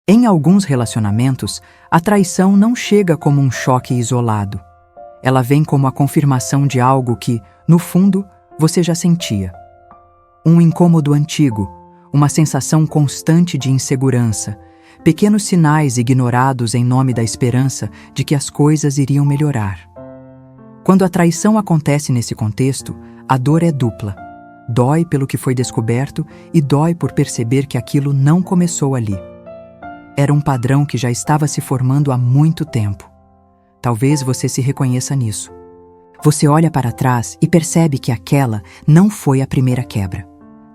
Em alguns relacionamentos, a traição não chega como um choque isolado. Ela vem como a confirmação de algo que, no fundo, você já sentia. Um incômodo antigo, uma sensação constante de insegurança, pequenos sinais ignorados em nome da esperança de que as coisas iriam melhorar. Quando a traição acontece nesse contexto, a dor é dupla. Dói pelo que foi descoberto e dói por perceber que aquilo não começou ali. Era um padrão que já estava se formando há muito tempo. Talvez você se reconheça nisso. Você olha para trás e percebe que aquela não foi a primeira quebra.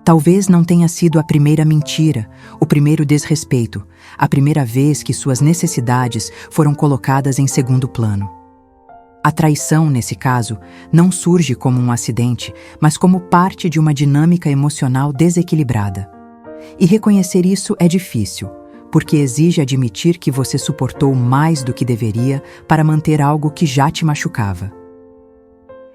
Talvez não tenha sido a primeira mentira, o primeiro desrespeito, a primeira vez que suas necessidades foram colocadas em segundo plano. A traição, nesse caso, não surge como um acidente, mas como parte de uma dinâmica emocional desequilibrada. E reconhecer isso é difícil, porque exige admitir que você suportou mais do que deveria para manter algo que já te machucava.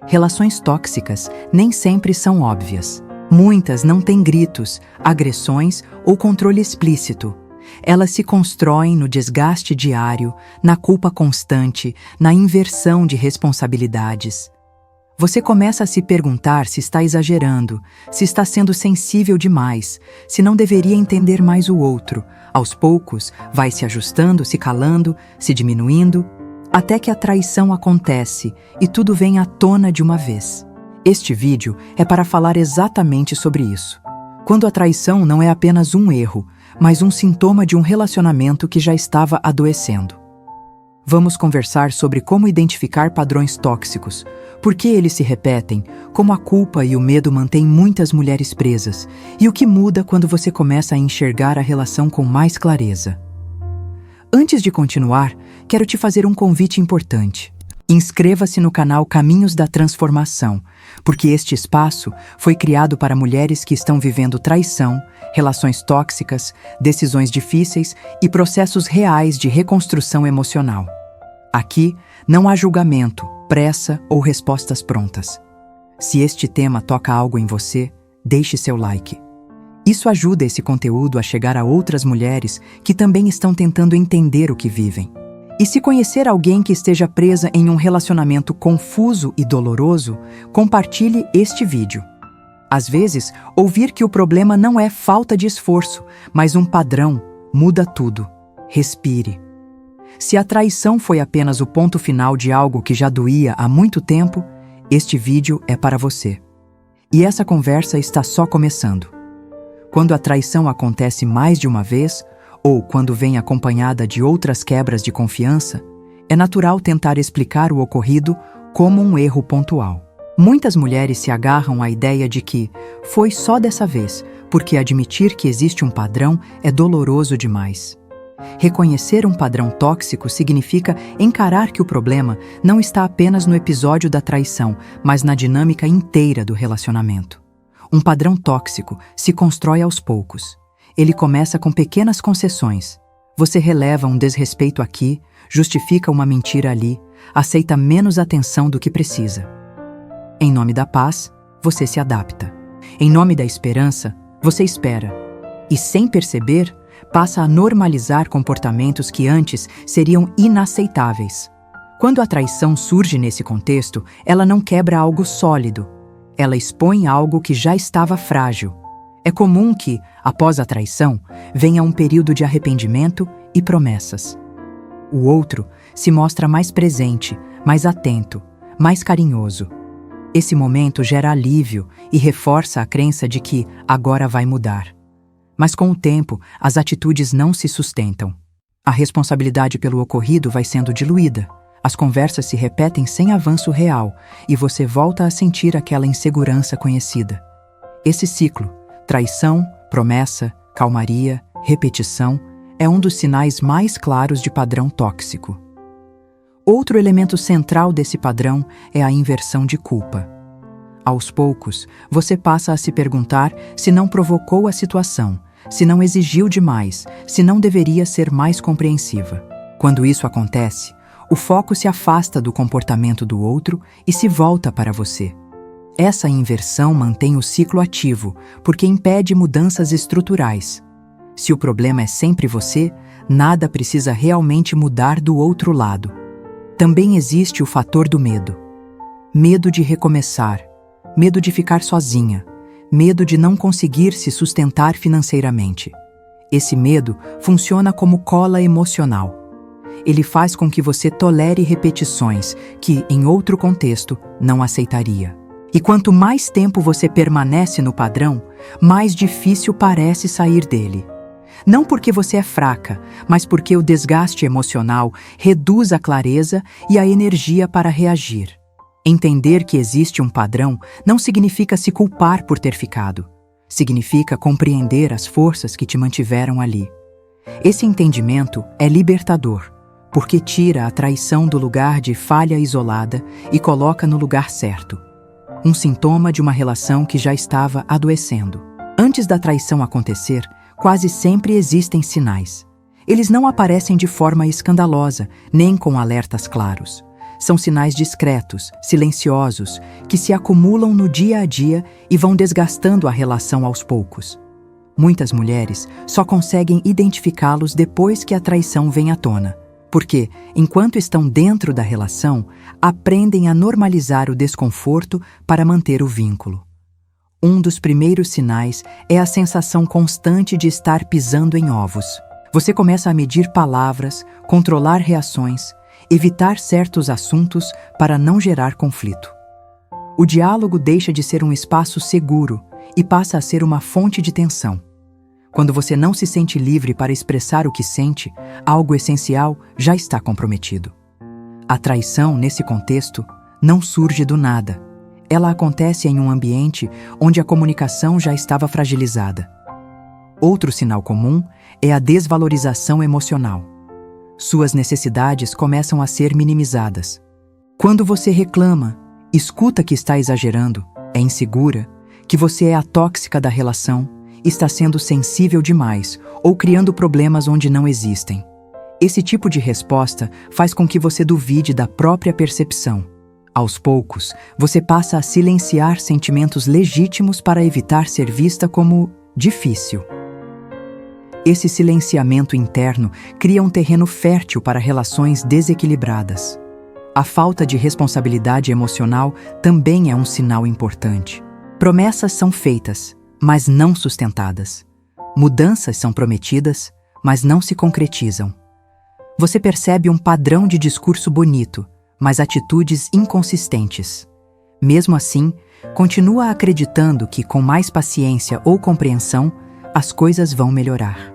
Relações tóxicas nem sempre são óbvias. Muitas não têm gritos, agressões ou controle explícito. Elas se constroem no desgaste diário, na culpa constante, na inversão de responsabilidades. Você começa a se perguntar se está exagerando, se está sendo sensível demais, se não deveria entender mais o outro. Aos poucos, vai se ajustando, se calando, se diminuindo, até que a traição acontece e tudo vem à tona de uma vez. Este vídeo é para falar exatamente sobre isso. Quando a traição não é apenas um erro, mas um sintoma de um relacionamento que já estava adoecendo. Vamos conversar sobre como identificar padrões tóxicos, por que eles se repetem, como a culpa e o medo mantêm muitas mulheres presas, e o que muda quando você começa a enxergar a relação com mais clareza. Antes de continuar, quero te fazer um convite importante. Inscreva-se no canal Caminhos da Transformação, porque este espaço foi criado para mulheres que estão vivendo traição, relações tóxicas, decisões difíceis e processos reais de reconstrução emocional. Aqui não há julgamento, pressa ou respostas prontas. Se este tema toca algo em você, deixe seu like. Isso ajuda esse conteúdo a chegar a outras mulheres que também estão tentando entender o que vivem. E se conhecer alguém que esteja presa em um relacionamento confuso e doloroso, compartilhe este vídeo. Às vezes, ouvir que o problema não é falta de esforço, mas um padrão, muda tudo. Respire. Se a traição foi apenas o ponto final de algo que já doía há muito tempo, este vídeo é para você. E essa conversa está só começando. Quando a traição acontece mais de uma vez, ou quando vem acompanhada de outras quebras de confiança, é natural tentar explicar o ocorrido como um erro pontual. Muitas mulheres se agarram à ideia de que foi só dessa vez, porque admitir que existe um padrão é doloroso demais. Reconhecer um padrão tóxico significa encarar que o problema não está apenas no episódio da traição, mas na dinâmica inteira do relacionamento. Um padrão tóxico se constrói aos poucos. Ele começa com pequenas concessões. Você releva um desrespeito aqui, justifica uma mentira ali, aceita menos atenção do que precisa. Em nome da paz, você se adapta. Em nome da esperança, você espera. E sem perceber, passa a normalizar comportamentos que antes seriam inaceitáveis. Quando a traição surge nesse contexto, ela não quebra algo sólido. Ela expõe algo que já estava frágil. É comum que, após a traição, venha um período de arrependimento e promessas. O outro se mostra mais presente, mais atento, mais carinhoso. Esse momento gera alívio e reforça a crença de que agora vai mudar. Mas com o tempo, as atitudes não se sustentam. A responsabilidade pelo ocorrido vai sendo diluída. As conversas se repetem sem avanço real e você volta a sentir aquela insegurança conhecida. Esse ciclo, traição, promessa, calmaria, repetição, é um dos sinais mais claros de padrão tóxico. Outro elemento central desse padrão é a inversão de culpa. Aos poucos, você passa a se perguntar se não provocou a situação, se não exigiu demais, se não deveria ser mais compreensiva. Quando isso acontece, o foco se afasta do comportamento do outro e se volta para você. Essa inversão mantém o ciclo ativo, porque impede mudanças estruturais. Se o problema é sempre você, nada precisa realmente mudar do outro lado. Também existe o fator do medo. Medo de recomeçar, medo de ficar sozinha, medo de não conseguir se sustentar financeiramente. Esse medo funciona como cola emocional. Ele faz com que você tolere repetições que, em outro contexto, não aceitaria. E quanto mais tempo você permanece no padrão, mais difícil parece sair dele. Não porque você é fraca, mas porque o desgaste emocional reduz a clareza e a energia para reagir. Entender que existe um padrão não significa se culpar por ter ficado. Significa compreender as forças que te mantiveram ali. Esse entendimento é libertador, porque tira a traição do lugar de falha isolada e coloca no lugar certo. Um sintoma de uma relação que já estava adoecendo. Antes da traição acontecer, quase sempre existem sinais. Eles não aparecem de forma escandalosa, nem com alertas claros. São sinais discretos, silenciosos, que se acumulam no dia a dia e vão desgastando a relação aos poucos. Muitas mulheres só conseguem identificá-los depois que a traição vem à tona, porque, enquanto estão dentro da relação, aprendem a normalizar o desconforto para manter o vínculo. Um dos primeiros sinais é a sensação constante de estar pisando em ovos. Você começa a medir palavras, controlar reações, evitar certos assuntos para não gerar conflito. O diálogo deixa de ser um espaço seguro e passa a ser uma fonte de tensão. Quando você não se sente livre para expressar o que sente, algo essencial já está comprometido. A traição, nesse contexto, não surge do nada. Ela acontece em um ambiente onde a comunicação já estava fragilizada. Outro sinal comum é a desvalorização emocional. Suas necessidades começam a ser minimizadas. Quando você reclama, escuta que está exagerando, é insegura, que você é a tóxica da relação, está sendo sensível demais ou criando problemas onde não existem. Esse tipo de resposta faz com que você duvide da própria percepção. Aos poucos, você passa a silenciar sentimentos legítimos para evitar ser vista como difícil. Esse silenciamento interno cria um terreno fértil para relações desequilibradas. A falta de responsabilidade emocional também é um sinal importante. Promessas são feitas, mas não sustentadas. Mudanças são prometidas, mas não se concretizam. Você percebe um padrão de discurso bonito, mas atitudes inconsistentes. Mesmo assim, continua acreditando que, com mais paciência ou compreensão, as coisas vão melhorar.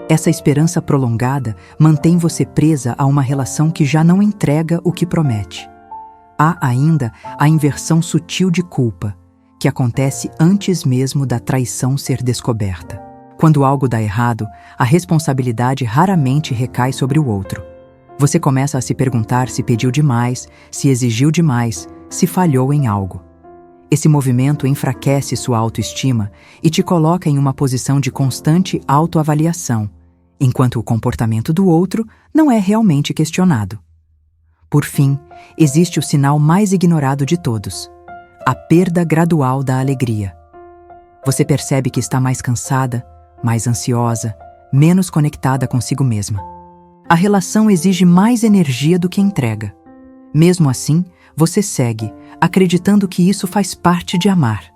Essa esperança prolongada mantém você presa a uma relação que já não entrega o que promete. Há ainda a inversão sutil de culpa, que acontece antes mesmo da traição ser descoberta. Quando algo dá errado, a responsabilidade raramente recai sobre o outro. Você começa a se perguntar se pediu demais, se exigiu demais, se falhou em algo. Esse movimento enfraquece sua autoestima e te coloca em uma posição de constante autoavaliação, enquanto o comportamento do outro não é realmente questionado. Por fim, existe o sinal mais ignorado de todos: a perda gradual da alegria. Você percebe que está mais cansada, mais ansiosa, menos conectada consigo mesma. A relação exige mais energia do que entrega. Mesmo assim, você segue, acreditando que isso faz parte de amar.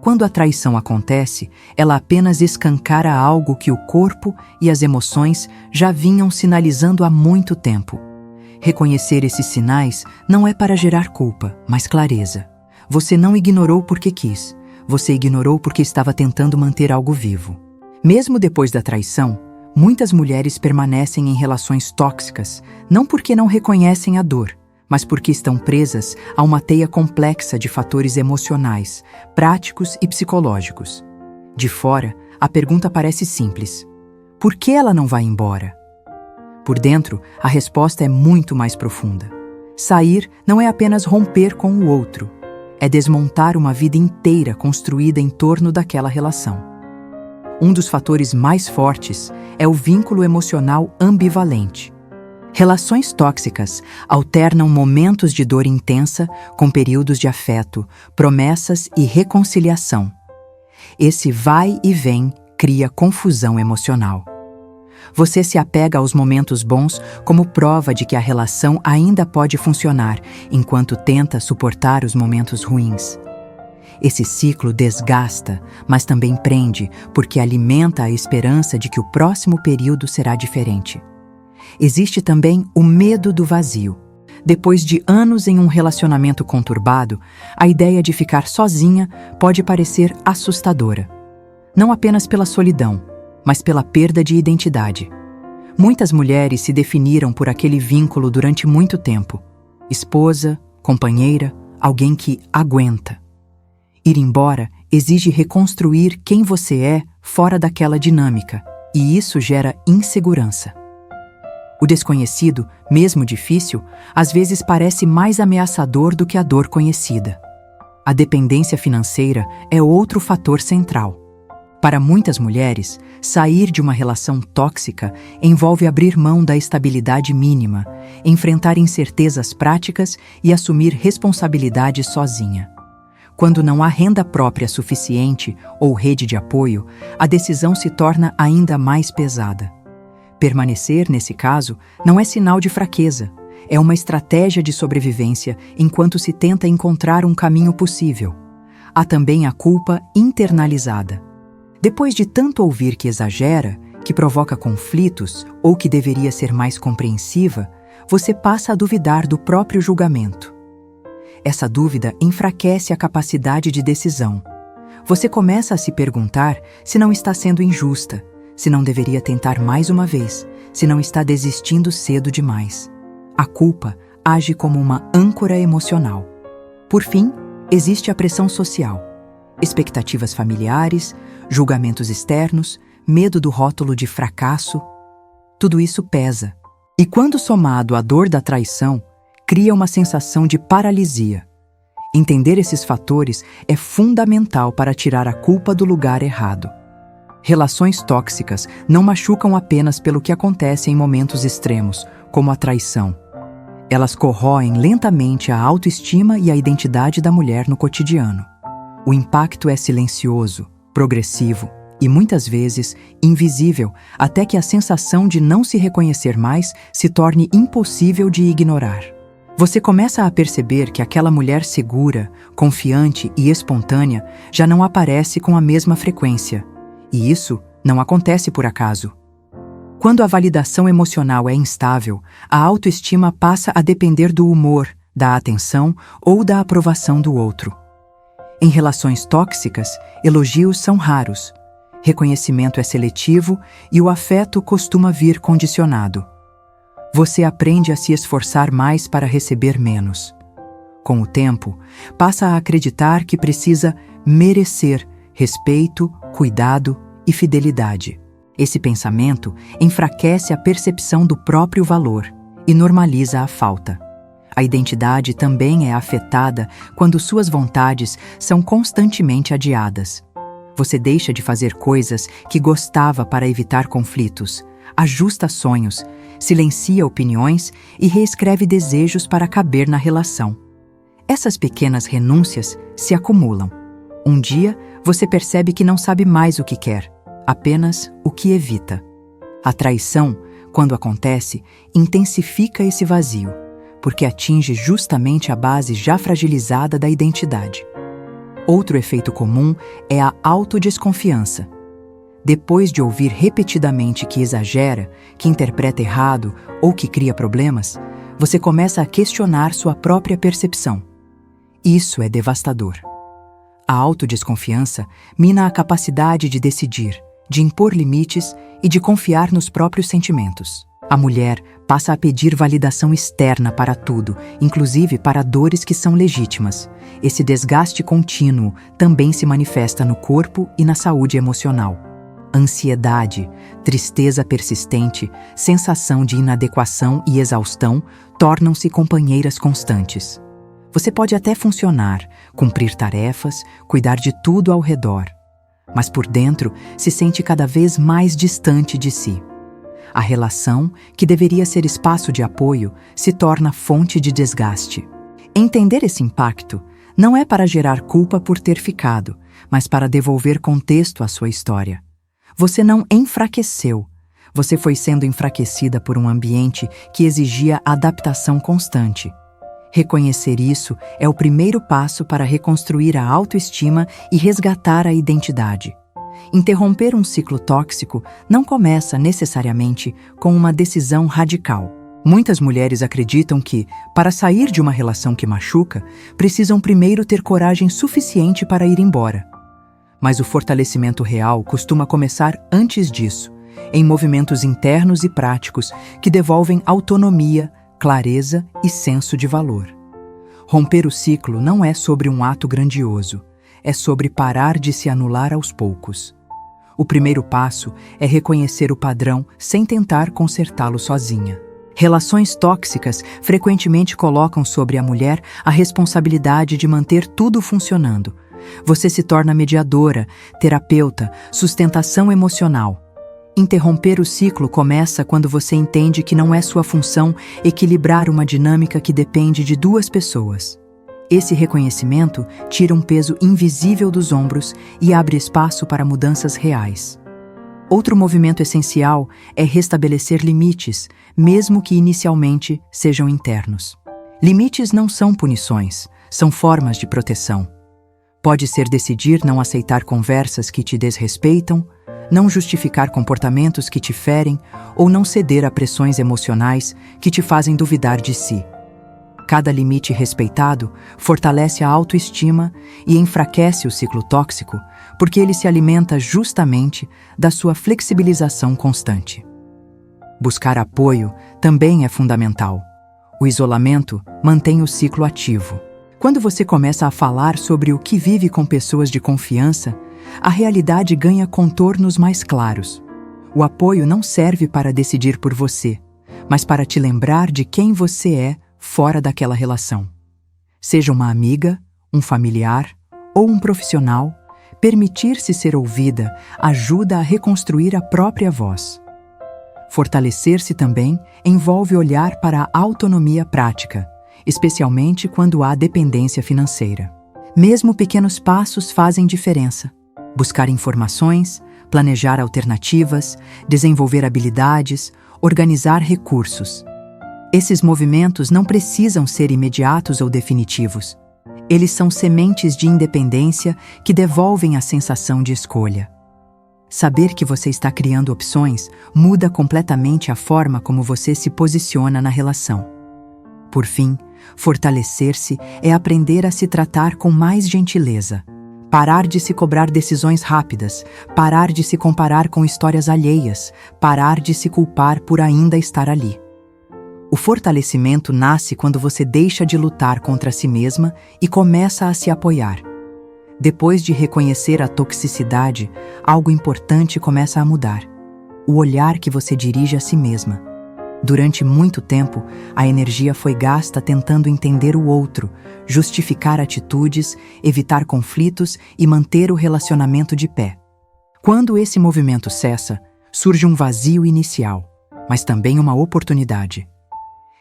Quando a traição acontece, ela apenas escancara algo que o corpo e as emoções já vinham sinalizando há muito tempo. Reconhecer esses sinais não é para gerar culpa, mas clareza. Você não ignorou porque quis, você ignorou porque estava tentando manter algo vivo. Mesmo depois da traição, muitas mulheres permanecem em relações tóxicas, não porque não reconhecem a dor, mas porque estão presas a uma teia complexa de fatores emocionais, práticos e psicológicos. De fora, a pergunta parece simples: por que ela não vai embora? Por dentro, a resposta é muito mais profunda. Sair não é apenas romper com o outro, é desmontar uma vida inteira construída em torno daquela relação. Um dos fatores mais fortes é o vínculo emocional ambivalente. Relações tóxicas alternam momentos de dor intensa com períodos de afeto, promessas e reconciliação. Esse vai e vem cria confusão emocional. Você se apega aos momentos bons como prova de que a relação ainda pode funcionar, enquanto tenta suportar os momentos ruins. Esse ciclo desgasta, mas também prende, porque alimenta a esperança de que o próximo período será diferente. Existe também o medo do vazio. Depois de anos em um relacionamento conturbado, a ideia de ficar sozinha pode parecer assustadora. Não apenas pela solidão, mas pela perda de identidade. Muitas mulheres se definiram por aquele vínculo durante muito tempo. Esposa, companheira, alguém que aguenta. Ir embora exige reconstruir quem você é fora daquela dinâmica, e isso gera insegurança. O desconhecido, mesmo difícil, às vezes parece mais ameaçador do que a dor conhecida. A dependência financeira é outro fator central. Para muitas mulheres, sair de uma relação tóxica envolve abrir mão da estabilidade mínima, enfrentar incertezas práticas e assumir responsabilidade sozinha. Quando não há renda própria suficiente ou rede de apoio, a decisão se torna ainda mais pesada. Permanecer, nesse caso, não é sinal de fraqueza, é uma estratégia de sobrevivência enquanto se tenta encontrar um caminho possível. Há também a culpa internalizada. Depois de tanto ouvir que exagera, que provoca conflitos ou que deveria ser mais compreensiva, você passa a duvidar do próprio julgamento. Essa dúvida enfraquece a capacidade de decisão. Você começa a se perguntar se não está sendo injusta, se não deveria tentar mais uma vez, se não está desistindo cedo demais. A culpa age como uma âncora emocional. Por fim, existe a pressão social. Expectativas familiares, julgamentos externos, medo do rótulo de fracasso. Tudo isso pesa. E quando somado à dor da traição, cria uma sensação de paralisia. Entender esses fatores é fundamental para tirar a culpa do lugar errado. Relações tóxicas não machucam apenas pelo que acontece em momentos extremos, como a traição. Elas corroem lentamente a autoestima e a identidade da mulher no cotidiano. O impacto é silencioso, progressivo e, muitas vezes, invisível, até que a sensação de não se reconhecer mais se torne impossível de ignorar. Você começa a perceber que aquela mulher segura, confiante e espontânea já não aparece com a mesma frequência. E isso não acontece por acaso. Quando a validação emocional é instável, a autoestima passa a depender do humor, da atenção ou da aprovação do outro. Em relações tóxicas, elogios são raros, reconhecimento é seletivo e o afeto costuma vir condicionado. Você aprende a se esforçar mais para receber menos. Com o tempo, passa a acreditar que precisa merecer respeito, cuidado e fidelidade. Esse pensamento enfraquece a percepção do próprio valor e normaliza a falta. A identidade também é afetada quando suas vontades são constantemente adiadas. Você deixa de fazer coisas que gostava para evitar conflitos, ajusta sonhos, silencia opiniões e reescreve desejos para caber na relação. Essas pequenas renúncias se acumulam. Um dia, você percebe que não sabe mais o que quer, apenas o que evita. A traição, quando acontece, intensifica esse vazio, porque atinge justamente a base já fragilizada da identidade. Outro efeito comum é a autodesconfiança. Depois de ouvir repetidamente que exagera, que interpreta errado ou que cria problemas, você começa a questionar sua própria percepção. Isso é devastador. A autodesconfiança mina a capacidade de decidir, de impor limites e de confiar nos próprios sentimentos. A mulher passa a pedir validação externa para tudo, inclusive para dores que são legítimas. Esse desgaste contínuo também se manifesta no corpo e na saúde emocional. Ansiedade, tristeza persistente, sensação de inadequação e exaustão tornam-se companheiras constantes. Você pode até funcionar, cumprir tarefas, cuidar de tudo ao redor, mas por dentro se sente cada vez mais distante de si. A relação, que deveria ser espaço de apoio, se torna fonte de desgaste. Entender esse impacto não é para gerar culpa por ter ficado, mas para devolver contexto à sua história. Você não enfraqueceu, Você foi sendo enfraquecida por um ambiente que exigia adaptação constante. Reconhecer isso é o primeiro passo para reconstruir a autoestima e resgatar a identidade. Interromper um ciclo tóxico não começa necessariamente com uma decisão radical. Muitas mulheres acreditam que, para sair de uma relação que machuca, precisam primeiro ter coragem suficiente para ir embora. Mas o fortalecimento real costuma começar antes disso, em movimentos internos e práticos que devolvem autonomia, clareza e senso de valor. Romper o ciclo não é sobre um ato grandioso, é sobre parar de se anular aos poucos. O primeiro passo é reconhecer o padrão sem tentar consertá-lo sozinha. Relações tóxicas frequentemente colocam sobre a mulher a responsabilidade de manter tudo funcionando. Você se torna mediadora, terapeuta, sustentação emocional. Interromper o ciclo começa quando você entende que não é sua função equilibrar uma dinâmica que depende de duas pessoas. Esse reconhecimento tira um peso invisível dos ombros e abre espaço para mudanças reais. Outro movimento essencial é restabelecer limites, mesmo que inicialmente sejam internos. Limites não são punições, são formas de proteção. Pode ser decidir não aceitar conversas que te desrespeitam, não justificar comportamentos que te ferem ou não ceder a pressões emocionais que te fazem duvidar de si. Cada limite respeitado fortalece a autoestima e enfraquece o ciclo tóxico, porque ele se alimenta justamente da sua flexibilização constante. Buscar apoio também é fundamental. O isolamento mantém o ciclo ativo. Quando você começa a falar sobre o que vive com pessoas de confiança, a realidade ganha contornos mais claros. O apoio não serve para decidir por você, mas para te lembrar de quem você é fora daquela relação. Seja uma amiga, um familiar ou um profissional, permitir-se ser ouvida ajuda a reconstruir a própria voz. Fortalecer-se também envolve olhar para a autonomia prática, especialmente quando há dependência financeira. Mesmo pequenos passos fazem diferença. Buscar informações, planejar alternativas, desenvolver habilidades, organizar recursos. Esses movimentos não precisam ser imediatos ou definitivos. Eles são sementes de independência que devolvem a sensação de escolha. Saber que você está criando opções muda completamente a forma como você se posiciona na relação. Por fim, fortalecer-se é aprender a se tratar com mais gentileza. Parar de se cobrar decisões rápidas, parar de se comparar com histórias alheias, parar de se culpar por ainda estar ali. O fortalecimento nasce quando você deixa de lutar contra si mesma e começa a se apoiar. Depois de reconhecer a toxicidade, algo importante começa a mudar: o olhar que você dirige a si mesma. Durante muito tempo, a energia foi gasta tentando entender o outro, justificar atitudes, evitar conflitos e manter o relacionamento de pé. Quando esse movimento cessa, surge um vazio inicial, mas também uma oportunidade.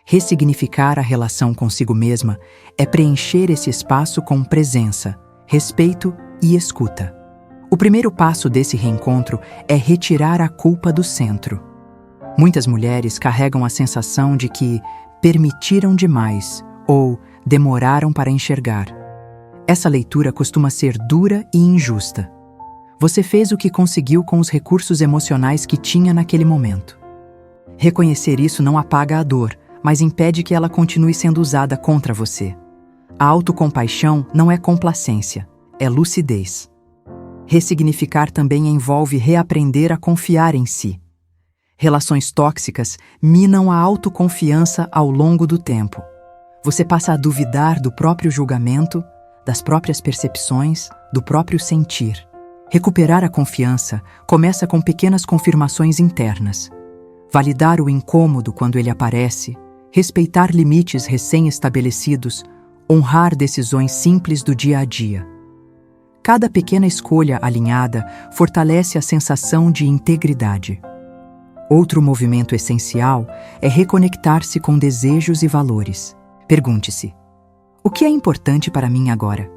Ressignificar a relação consigo mesma é preencher esse espaço com presença, respeito e escuta. O primeiro passo desse reencontro é retirar a culpa do centro. Muitas mulheres carregam a sensação de que permitiram demais ou demoraram para enxergar. Essa leitura costuma ser dura e injusta. Você fez o que conseguiu com os recursos emocionais que tinha naquele momento. Reconhecer isso não apaga a dor, mas impede que ela continue sendo usada contra você. A autocompaixão não é complacência, é lucidez. Ressignificar também envolve reaprender a confiar em si. Relações tóxicas minam a autoconfiança ao longo do tempo. Você passa a duvidar do próprio julgamento, das próprias percepções, do próprio sentir. Recuperar a confiança começa com pequenas confirmações internas. Validar o incômodo quando ele aparece, respeitar limites recém-estabelecidos, honrar decisões simples do dia a dia. Cada pequena escolha alinhada fortalece a sensação de integridade. Outro movimento essencial é reconectar-se com desejos e valores. Pergunte-se: o que é importante para mim agora?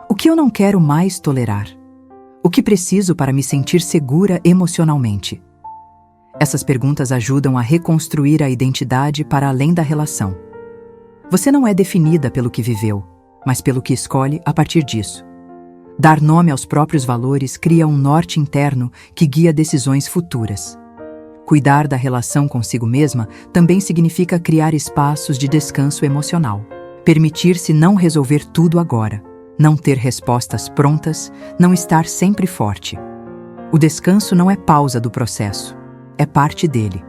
O que eu não quero mais tolerar? O que preciso para me sentir segura emocionalmente? Essas perguntas ajudam a reconstruir a identidade para além da relação. Você não é definida pelo que viveu, mas pelo que escolhe a partir disso. Dar nome aos próprios valores cria um norte interno que guia decisões futuras. Cuidar da relação consigo mesma também significa criar espaços de descanso emocional. Permitir-se não resolver tudo agora, não ter respostas prontas, não estar sempre forte. O descanso não é pausa do processo, é parte dele.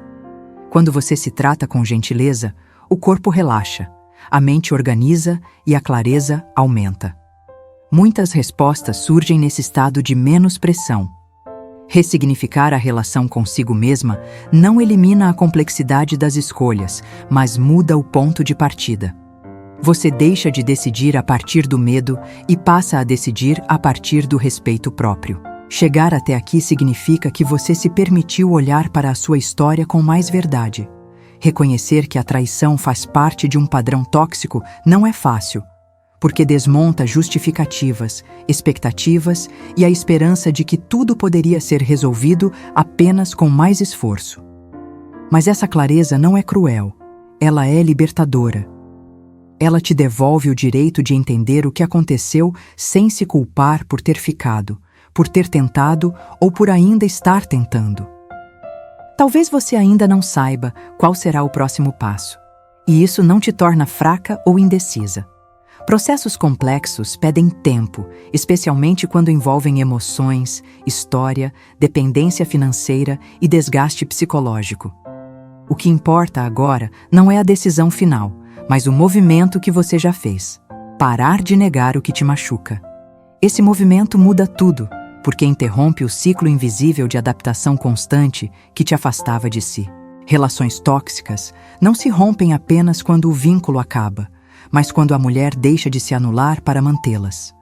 Quando você se trata com gentileza, o corpo relaxa, a mente organiza e a clareza aumenta. Muitas respostas surgem nesse estado de menos pressão. Ressignificar a relação consigo mesma não elimina a complexidade das escolhas, mas muda o ponto de partida. Você deixa de decidir a partir do medo e passa a decidir a partir do respeito próprio. Chegar até aqui significa que você se permitiu olhar para a sua história com mais verdade. Reconhecer que a traição faz parte de um padrão tóxico não é fácil, porque desmonta justificativas, expectativas e a esperança de que tudo poderia ser resolvido apenas com mais esforço. Mas essa clareza não é cruel, ela é libertadora. Ela te devolve o direito de entender o que aconteceu sem se culpar por ter ficado, por ter tentado ou por ainda estar tentando. Talvez você ainda não saiba qual será o próximo passo, e isso não te torna fraca ou indecisa. Processos complexos pedem tempo, especialmente quando envolvem emoções, história, dependência financeira e desgaste psicológico. O que importa agora não é a decisão final, mas o movimento que você já fez. Parar de negar o que te machuca. Esse movimento muda tudo, porque interrompe o ciclo invisível de adaptação constante que te afastava de si. Relações tóxicas não se rompem apenas quando o vínculo acaba, mas quando a mulher deixa de se anular para mantê-las.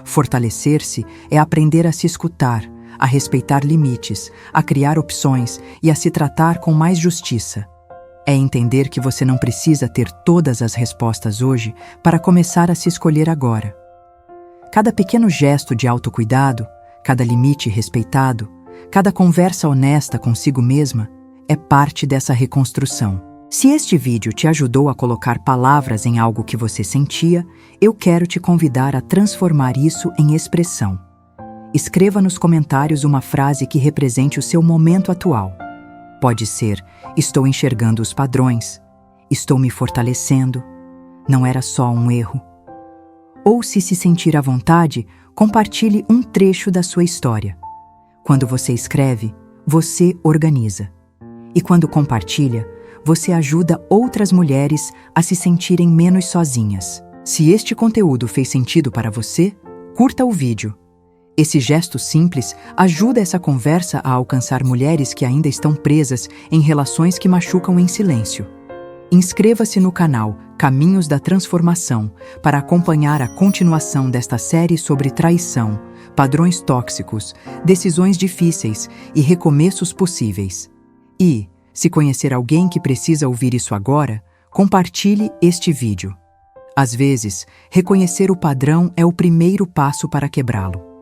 Fortalecer-se é aprender a se escutar, a respeitar limites, a criar opções e a se tratar com mais justiça. É entender que você não precisa ter todas as respostas hoje para começar a se escolher agora. Cada pequeno gesto de autocuidado, cada limite respeitado, cada conversa honesta consigo mesma é parte dessa reconstrução. Se este vídeo te ajudou a colocar palavras em algo que você sentia, eu quero te convidar a transformar isso em expressão. Escreva nos comentários uma frase que represente o seu momento atual. Pode ser: estou enxergando os padrões, estou me fortalecendo, não era só um erro. Ou, se sentir à vontade, compartilhe um trecho da sua história. Quando você escreve, você organiza. E quando compartilha, você ajuda outras mulheres a se sentirem menos sozinhas. Se este conteúdo fez sentido para você, curta o vídeo. Esse gesto simples ajuda essa conversa a alcançar mulheres que ainda estão presas em relações que machucam em silêncio. Inscreva-se no canal Caminhos da Transformação para acompanhar a continuação desta série sobre traição, padrões tóxicos, decisões difíceis e recomeços possíveis. E, se conhecer alguém que precisa ouvir isso agora, compartilhe este vídeo. Às vezes, reconhecer o padrão é o primeiro passo para quebrá-lo.